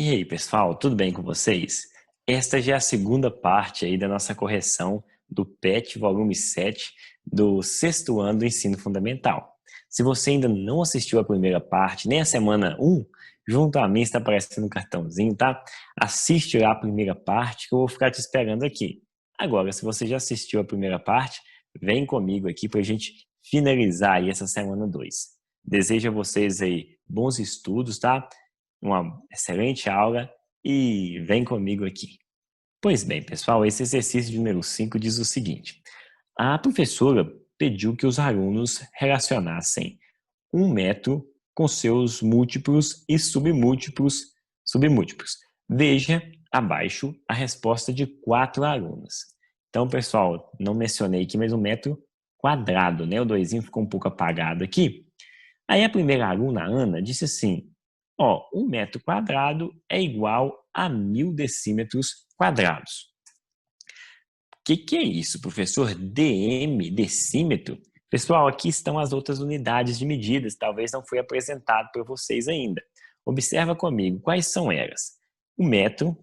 E aí, pessoal, tudo bem com vocês? Esta já é a segunda parte aí da nossa correção do PET volume 7 do sexto ano do ensino fundamental. Se você ainda não assistiu a primeira parte, nem a semana 1, junto a mim está aparecendo um cartãozinho, tá? Assiste lá a primeira parte que eu vou ficar te esperando aqui. Agora, se você já assistiu a primeira parte, vem comigo aqui para a gente finalizar aí essa semana 2. Desejo a vocês aí bons estudos, tá? Uma excelente aula e vem comigo aqui. Pois bem, pessoal, esse exercício de número 5 diz o seguinte: a professora pediu que os alunos relacionassem um metro com seus múltiplos e submúltiplos. Veja abaixo a resposta de 4 alunos. Então, pessoal, não mencionei aqui, mas um metro quadrado, né? O doisinho ficou um pouco apagado aqui. Aí a primeira aluna, Ana, disse assim: ó, 1 metro quadrado é igual a 1000 decímetros quadrados. O que é isso, professor? DM, decímetro? Pessoal, aqui estão as outras unidades de medidas, talvez não foi apresentado para vocês ainda. Observa comigo, quais são elas? O metro,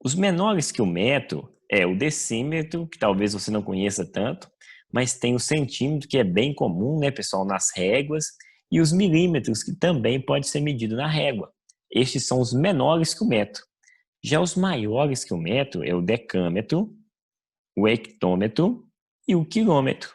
os menores que o metro é o decímetro, que talvez você não conheça tanto, mas tem o centímetro, que é bem comum, né, pessoal, nas réguas, e os milímetros, que também pode ser medido na régua. Estes são os menores que o metro. Já os maiores que o metro é o decâmetro, o hectômetro e o quilômetro.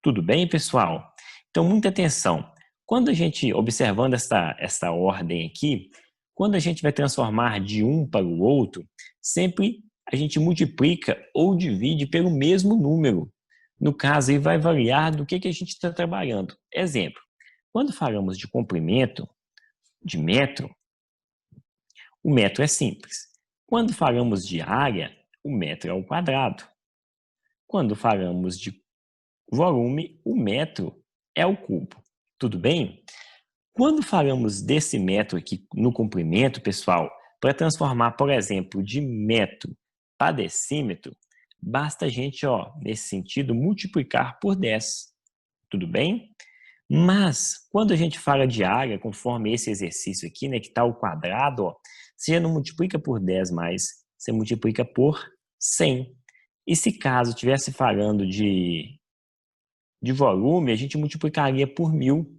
Tudo bem, pessoal? Então, muita atenção. Quando a gente, observando esta ordem aqui, quando a gente vai transformar de um para o outro, sempre a gente multiplica ou divide pelo mesmo número. No caso, aí vai variar do que a gente está trabalhando. Exemplo, quando falamos de comprimento, de metro, o metro é simples. Quando falamos de área, o metro é ao quadrado. Quando falamos de volume, o metro é o cubo. Tudo bem? Quando falamos desse metro aqui no comprimento, pessoal, para transformar, por exemplo, de metro para decímetro, basta a gente, ó, nesse sentido, multiplicar por 10. Tudo bem? Mas, quando a gente fala de área, conforme esse exercício aqui, né, que está ao quadrado, ó, você já não multiplica por 10 mais, você multiplica por 100. E se caso estivesse falando de volume, a gente multiplicaria por 1000.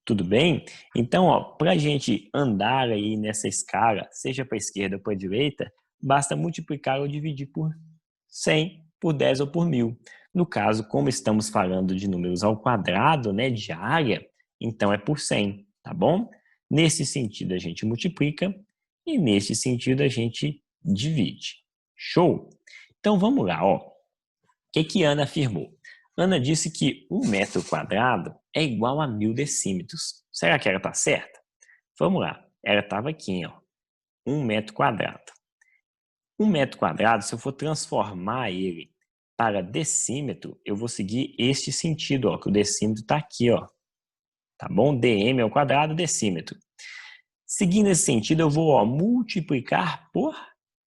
Tudo bem? Então, para a gente andar aí nessa escala, seja para a esquerda ou para a direita, basta multiplicar ou dividir por 100, por 10 ou por 1000. No caso, como estamos falando de números ao quadrado, né, de área, então é por 100, tá bom? Nesse sentido, a gente multiplica e nesse sentido, a gente divide. Show? Então, vamos lá, ó. O que Ana afirmou? Ana disse que 1 metro quadrado é igual a 1000 decímetros. Será que ela está certa? Vamos lá. Ela estava aqui, ó. 1 metro quadrado. 1 metro quadrado, se eu for transformar ele para decímetro, eu vou seguir este sentido, ó, que o decímetro está aqui, ó. Tá bom? dm ao quadrado, decímetro. Seguindo esse sentido, eu vou, ó, multiplicar por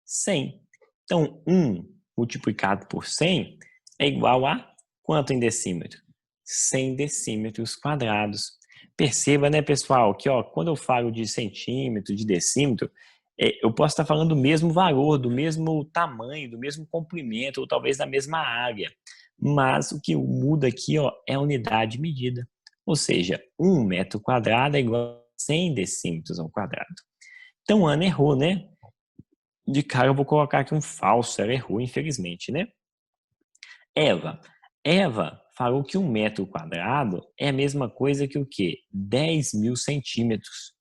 100. Então, 1 multiplicado por 100 é igual a quanto em decímetro? 100 decímetros quadrados. Perceba, né, pessoal, que ó, quando eu falo de centímetro, de decímetro, eu posso estar falando do mesmo valor, do mesmo tamanho, do mesmo comprimento, ou talvez da mesma área. Mas o que muda aqui, ó, é a unidade de medida. Ou seja, 1 metro quadrado é igual a 100 decímetros ao quadrado. Então, Ana errou, né? De cara eu vou colocar aqui um falso, ela errou, infelizmente, né? Eva. Eva falou que 1 metro quadrado é a mesma coisa que o quê? 10.000 centímetros.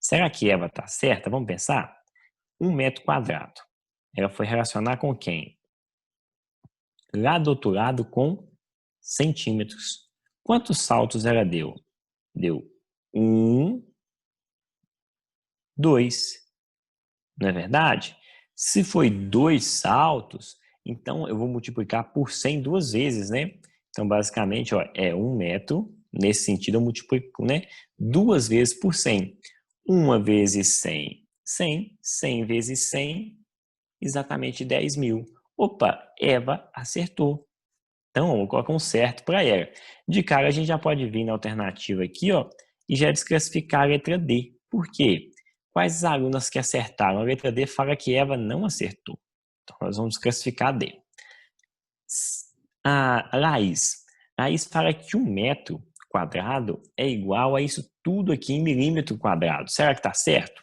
Será que Eva está certa? Vamos pensar? 1 metro quadrado. Ela foi relacionar com quem? Lá do outro lado com centímetros. Quantos saltos ela deu? Deu 1, 2. Não é verdade? Se foi 2 saltos, então eu vou multiplicar por 100 duas vezes, né? Então, basicamente, ó, é 1 metro. Nesse sentido, eu multiplico, né? 2 vezes por 100. 1 vezes 100, 100. 100 vezes 100, exatamente 10.000. Opa, Eva acertou. Então, vamos colocar um certo para ela. De cara, a gente já pode vir na alternativa aqui, ó, e já desclassificar a letra D. Por quê? Quais as alunas que acertaram? A letra D fala que Eva não acertou. Então, nós vamos classificar D. A Laís. Laís fala que 1 metro quadrado é igual a isso tudo aqui em milímetro quadrado. Será que está certo?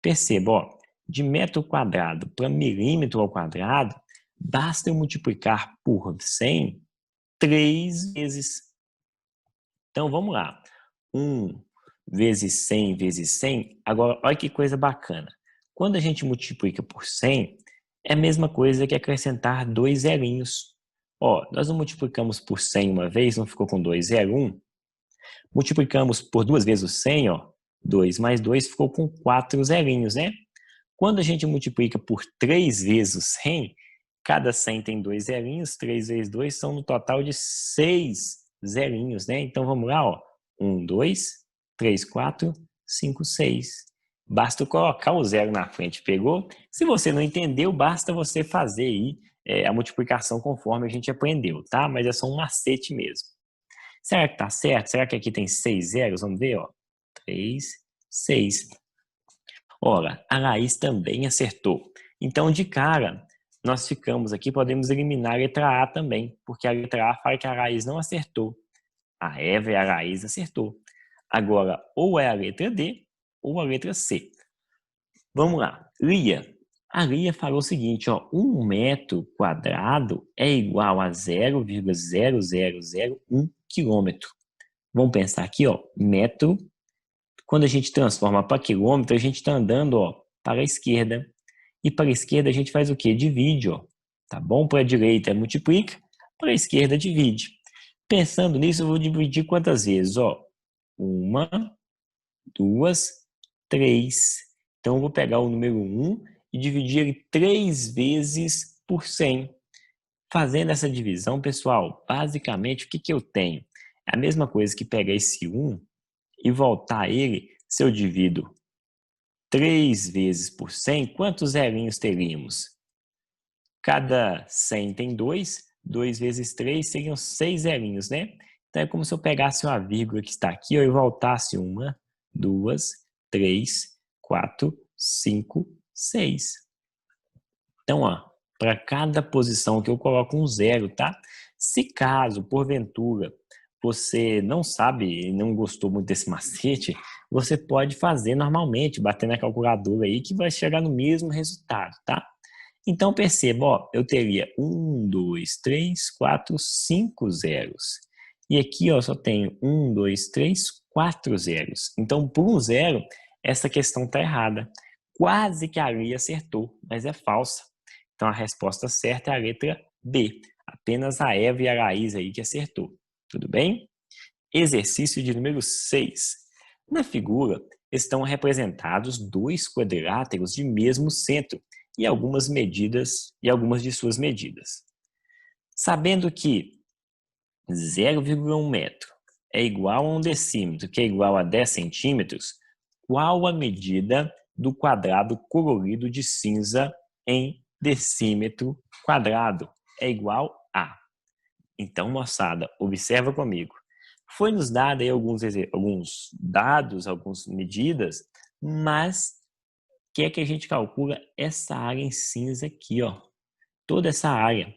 Perceba, ó, de metro quadrado para milímetro ao quadrado, basta eu multiplicar por 100 3 vezes. Então, vamos lá. 1 vezes 100 vezes 100. Agora, olha que coisa bacana. Quando a gente multiplica por 100, é a mesma coisa que acrescentar 2 zerinhos. Ó, nós não multiplicamos por 100 uma vez, não ficou com 201? Multiplicamos por 2 vezes o 100, ó, 2 mais 2 ficou com 4 zerinhos, né? Quando a gente multiplica por 3 vezes o 100, cada 100 tem 2 zerinhos, 3 vezes 2 são no total de 6 zerinhos, né? Então vamos lá, ó. 1, 2, 3, 4, 5, 6. Basta colocar o zero na frente, pegou? Se você não entendeu, basta você fazer aí a multiplicação conforme a gente aprendeu, tá? Mas é só um macete mesmo. Será que tá certo? Será que aqui tem 6 zeros? Vamos ver, ó. 3, 6. Ora, a Laís também acertou. Então, de cara, nós ficamos aqui, podemos eliminar a letra A também, porque a letra A fala que a Laís não acertou. A Eva e a Laís acertou. Agora, ou é a letra D, ou a letra C. Vamos lá. Lia. A Lia falou o seguinte, ó, 1 metro quadrado é igual a 0,0001 quilômetro. Vamos pensar aqui, ó, metro. Quando a gente transforma para quilômetro, a gente está andando, ó, para a esquerda. E para a esquerda a gente faz o quê? Divide, ó. Tá bom? Para a direita multiplica, para a esquerda divide. Pensando nisso, eu vou dividir quantas vezes? Ó, 1, 2, 3. Então, eu vou pegar o número 1 e dividir ele 3 vezes por 100. Fazendo essa divisão, pessoal, basicamente, o que eu tenho? É a mesma coisa que pegar esse 1 e voltar ele, se eu divido 3 vezes por 100, quantos zerinhos teríamos? Cada 100 tem 2, 2 vezes 3 seriam 6 zerinhos, né? Então é como se eu pegasse uma vírgula que está aqui e voltasse 1, 2, 3, 4, 5, 6. Então, ó, para cada posição que eu coloco um zero, tá? Se caso, porventura, você não sabe e não gostou muito desse macete, você pode fazer normalmente, bater na calculadora aí, que vai chegar no mesmo resultado, tá? Então, perceba, ó, eu teria 1, 2, 3, 4, 5 zeros. E aqui, ó, só tenho 1, 2, 3, 4 zeros. Então, por um zero, essa questão está errada. Quase que a Lia acertou, mas é falsa. Então, a resposta certa é a letra B. Apenas a Eva e a Laís aí que acertou. Tudo bem? Exercício de número 6. Na figura, estão representados 2 quadriláteros de mesmo centro e algumas de suas medidas. Sabendo que 0,1 metro é igual a 1 decímetro, que é igual a 10 centímetros, qual a medida do quadrado colorido de cinza em decímetro quadrado? É igual a. Então, moçada, observa comigo. Foi nos dado aí alguns dados, algumas medidas, mas que é que a gente calcula essa área em cinza aqui, ó. Toda essa área.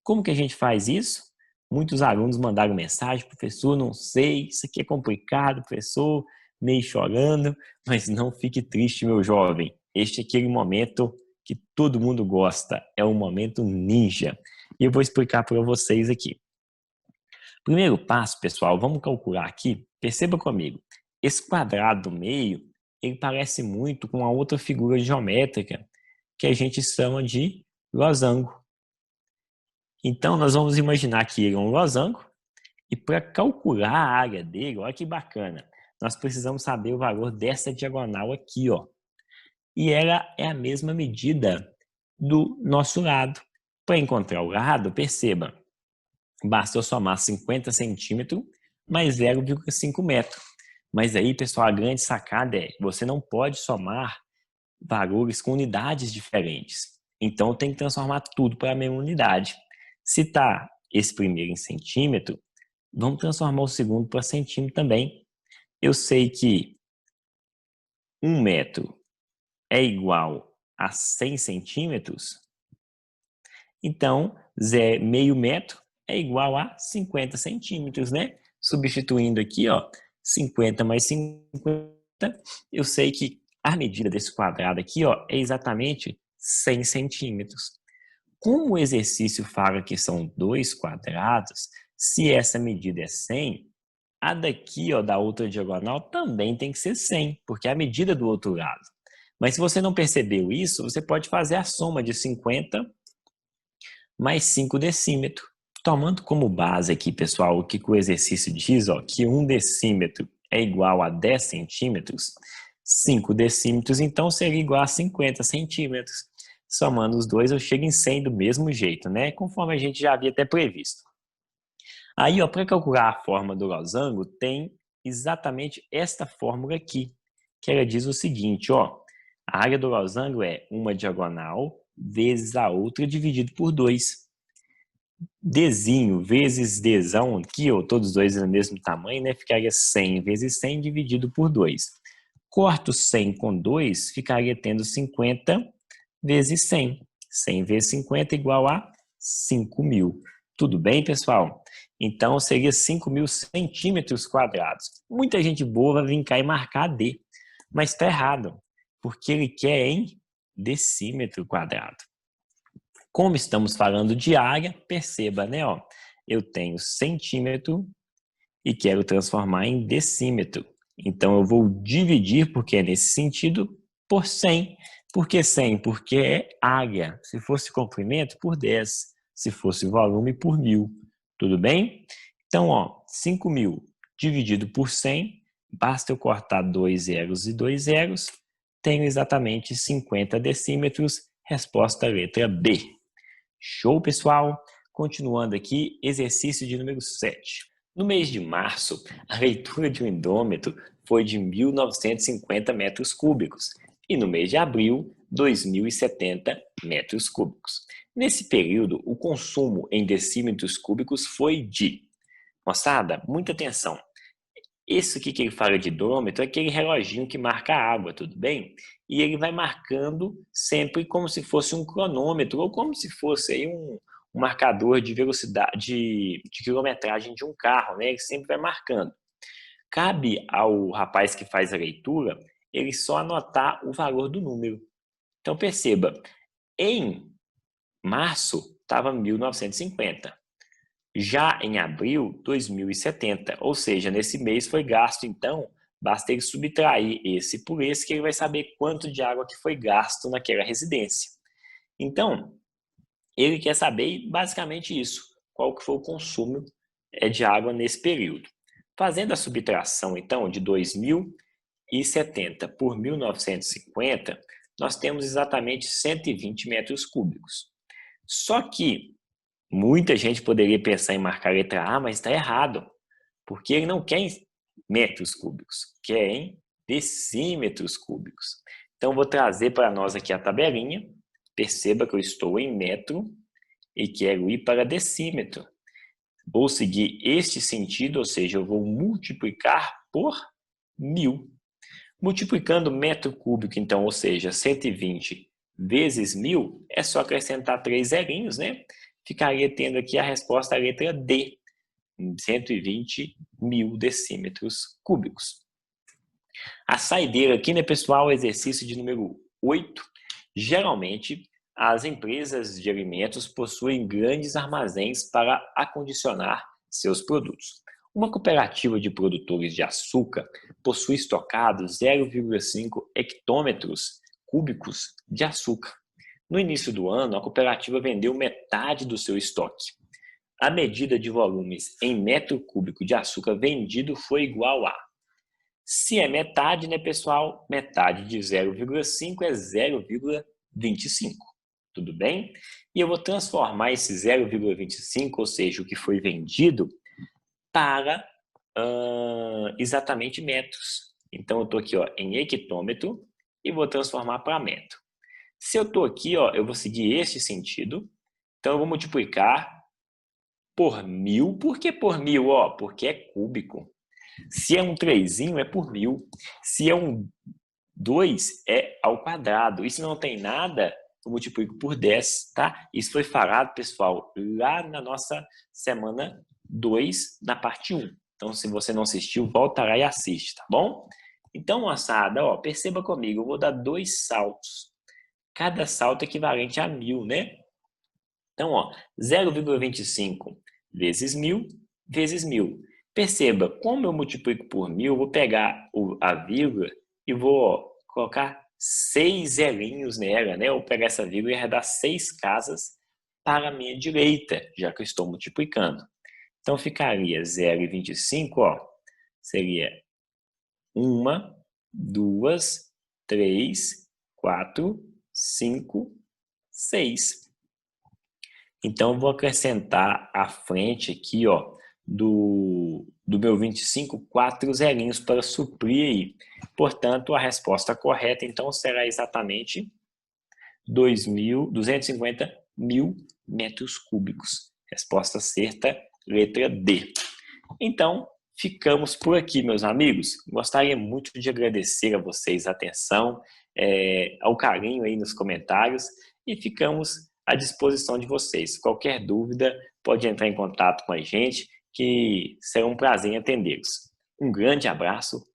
Como que a gente faz isso? Muitos alunos mandaram mensagem, professor, não sei, isso aqui é complicado, professor, meio chorando, mas não fique triste, meu jovem. Este é aquele momento que todo mundo gosta, é o momento ninja. E eu vou explicar para vocês aqui. Primeiro passo, pessoal, vamos calcular aqui. Perceba comigo, esse quadrado do meio, ele parece muito com a outra figura geométrica que a gente chama de losango. Então, nós vamos imaginar que ele é um losango e para calcular a área dele, olha que bacana, nós precisamos saber o valor dessa diagonal aqui, ó. E ela é a mesma medida do nosso lado. Para encontrar o lado, perceba, basta eu somar 50 centímetros mais 0,5 metro. Mas aí, pessoal, a grande sacada é você não pode somar valores com unidades diferentes. Então, tem que transformar tudo para a mesma unidade. Se está esse primeiro em centímetro, vamos transformar o segundo para centímetro também. Eu sei que 1 metro é igual a 100 centímetros, então meio metro é igual a 50 centímetros, né? Substituindo aqui, ó, 50 mais 50, eu sei que a medida desse quadrado aqui, ó, é exatamente 100 centímetros. Como o exercício fala que são 2 quadrados, se essa medida é 100, a daqui, ó, da outra diagonal também tem que ser 100, porque é a medida do outro lado. Mas se você não percebeu isso, você pode fazer a soma de 50 mais 5 decímetros. Tomando como base aqui, pessoal, o que o exercício diz, ó, que 1 decímetro é igual a 10 centímetros, 5 decímetros, então, seria igual a 50 centímetros. Somando os dois, eu chego em 100 do mesmo jeito, né? Conforme a gente já havia até previsto. Aí, ó, para calcular a forma do losango, tem exatamente esta fórmula aqui, que ela diz o seguinte, ó, a área do losango é uma diagonal vezes a outra dividido por 2. Dzinho vezes dzão aqui, ó, todos os dois no mesmo tamanho, né? Ficaria 100 vezes 100 dividido por 2. Corto 100 com 2, ficaria tendo 50 vezes 100. 100 vezes 50 igual a 5.000. Tudo bem, pessoal? Então, seria 5.000 centímetros quadrados. Muita gente boa vai vir cá e marcar D, mas está errado, porque ele quer em decímetro quadrado. Como estamos falando de área, perceba, né? Ó, eu tenho centímetro e quero transformar em decímetro. Então, eu vou dividir, porque é nesse sentido, por 100. Por que 100? Porque é área. Se fosse comprimento, por 10. Se fosse volume, por 1.000. Tudo bem? Então, ó, 5.000 dividido por 100, basta eu cortar 2 zeros e 2 zeros, tenho exatamente 50 decímetros. Resposta letra B. Show, pessoal? Continuando aqui, exercício de número 7. No mês de março, a leitura de um indômetro foi de 1.950 metros cúbicos e no mês de abril, 2.070 metros cúbicos. Nesse período, o consumo em decímetros cúbicos foi de... Moçada, muita atenção. Isso aqui que ele fala de idômetro é aquele reloginho que marca a água, tudo bem? E ele vai marcando sempre como se fosse um cronômetro ou como se fosse aí um marcador de velocidade, de quilometragem de um carro, né? Ele sempre vai marcando. Cabe ao rapaz que faz a leitura, ele só anotar o valor do número. Então perceba, em março estava 1950. Já em abril, 2070, ou seja, nesse mês foi gasto, então, basta ele subtrair esse por esse que ele vai saber quanto de água que foi gasto naquela residência. Então, ele quer saber basicamente isso, qual que foi o consumo de água nesse período. Fazendo a subtração, então, de 2070 por 1950, nós temos exatamente 120 metros cúbicos. Só que muita gente poderia pensar em marcar a letra A, mas está errado, porque ele não quer em metros cúbicos, quer em decímetros cúbicos. Então, vou trazer para nós aqui a tabelinha. Perceba que eu estou em metro e quero ir para decímetro. Vou seguir este sentido, ou seja, eu vou multiplicar por 1.000. Multiplicando metro cúbico, então, ou seja, 120 vezes 1.000, é só acrescentar 3 zerinhos, né? Ficaria tendo aqui a resposta, a letra D, 120.000 decímetros cúbicos. A saideira aqui, né, pessoal, exercício de número 8. Geralmente, as empresas de alimentos possuem grandes armazéns para acondicionar seus produtos. Uma cooperativa de produtores de açúcar possui estocado 0,5 hectômetros cúbicos de açúcar. No início do ano, a cooperativa vendeu metade do seu estoque. A medida de volumes em metro cúbico de açúcar vendido foi igual a... Se é metade, né, pessoal? Metade de 0,5 é 0,25. Tudo bem? E eu vou transformar esse 0,25, ou seja, o que foi vendido, para exatamente metros. Então, eu estou aqui, ó, em hectômetro e vou transformar para metro. Se eu estou aqui, ó, eu vou seguir este sentido. Então, eu vou multiplicar por 1.000. Por que por 1.000? Ó, porque é cúbico. Se é um 3zinho, é por 1.000. Se é um 2 é ao quadrado. E se não tem nada, eu multiplico por 10, tá? Isso foi falado, pessoal, lá na nossa semana 2, na parte 1. Então, se você não assistiu, volta lá e assiste, tá bom? Então, moçada, ó, perceba comigo, eu vou dar 2 saltos. Cada salto é equivalente a 1.000, né? Então, ó, 0,25 vezes 1.000 vezes 1.000. Perceba, como eu multiplico por 1.000, eu vou pegar a vírgula e vou, ó, colocar 6 zelinhos nela, né? Eu vou pegar essa vírgula e arredar 6 casas para a minha direita, já que eu estou multiplicando. Então, ficaria 0,25, ó, seria 1, 2, 3, 4, 5, 6. Então, eu vou acrescentar à frente aqui, ó, do meu 25, 4 zelinhos para suprir aí. Portanto, a resposta correta, então, será exatamente 250 mil metros cúbicos. Resposta certa, letra D. Então, ficamos por aqui, meus amigos. Gostaria muito de agradecer a vocês a atenção, ao carinho aí nos comentários e ficamos à disposição de vocês. Qualquer dúvida, pode entrar em contato com a gente, que será um prazer em atendê-los. Um grande abraço,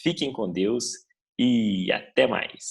fiquem com Deus e até mais.